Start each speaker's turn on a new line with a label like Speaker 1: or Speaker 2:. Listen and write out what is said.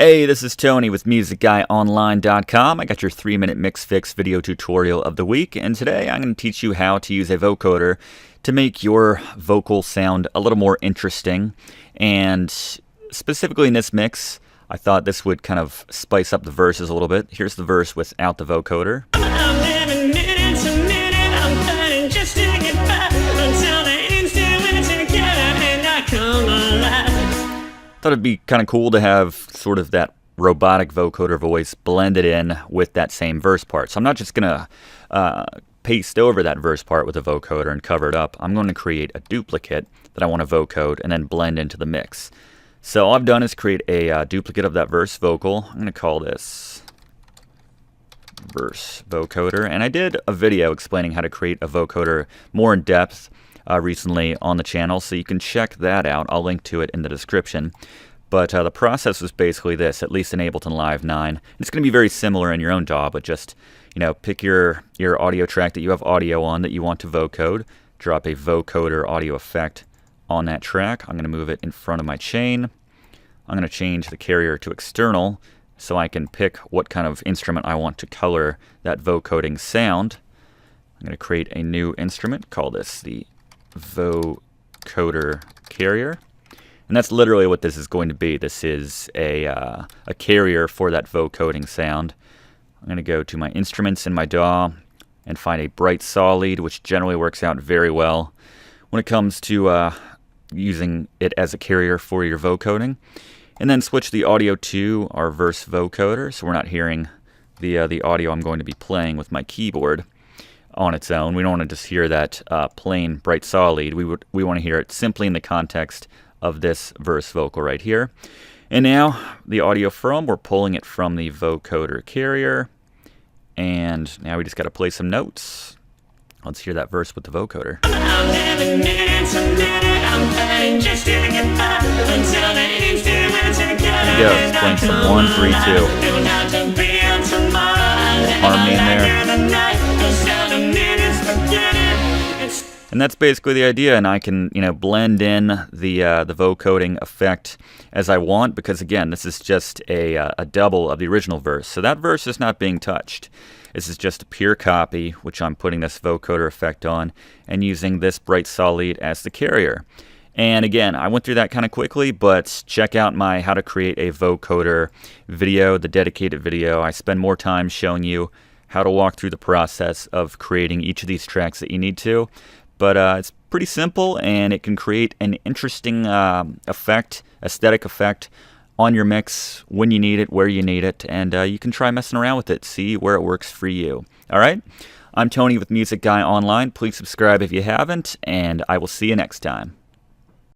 Speaker 1: Hey, this is Tony with MusicGuyOnline.com. I got your 3-minute mix fix video tutorial of the week, and today I'm going to teach you how to use a vocoder to make your vocal sound a little more interesting. And specifically in this mix, I thought this would kind of spice up the verses a little bit. Here's the verse without the vocoder. Thought it'd be kind of cool to have sort of that robotic vocoder voice blended in with that same verse part. So I'm not just going to paste over that verse part with a vocoder and cover it up. I'm going to create a duplicate that I want to vocode and then blend into the mix. So all I've done is create a duplicate of that verse vocal. I'm going to call this verse vocoder. And I did a video explaining how to create a vocoder more in depth recently on the channel, so you can check that out. I'll link to it in the description. But the process was basically this, at least in Ableton Live 9. It's going to be very similar in your own DAW, but just, pick your audio track that you have audio on that you want to vocode, drop a vocoder audio effect on that track. I'm going to move it in front of my chain. I'm going to change the carrier to external so I can pick what kind of instrument I want to color that vocoding sound. I'm going to create a new instrument, call this the vocoder carrier, and that's literally what this is going to be. This is a carrier for that vocoding sound. I'm going to go to my instruments in my DAW and find a bright saw lead, which generally works out very well when it comes to using it as a carrier for your vocoding, and then switch the audio to our verse vocoder so we're not hearing the audio I'm going to be playing with my keyboard on its own. We don't want to just hear that plain bright saw lead. We want to hear it simply in the context of this verse vocal right here. And now the audio we're pulling it from the vocoder carrier, and now we just got to play some notes. Let's hear that verse with the vocoder. There you go. It's playing some 1, 3, 2. Harmony in there. And that's basically the idea, and I can, blend in the vocoding effect as I want, because again, this is just a double of the original verse. So that verse is not being touched. This is just a pure copy, which I'm putting this vocoder effect on and using this bright saw lead as the carrier. And again, I went through that kind of quickly, but check out my how to create a vocoder video, the dedicated video. I spend more time showing you how to walk through the process of creating each of these tracks that you need to. But it's pretty simple, and it can create an interesting aesthetic effect on your mix when you need it, where you need it, and you can try messing around with it, see where it works for you. All right? I'm Tony with Music Guy Online. Please subscribe if you haven't, and I will see you next time.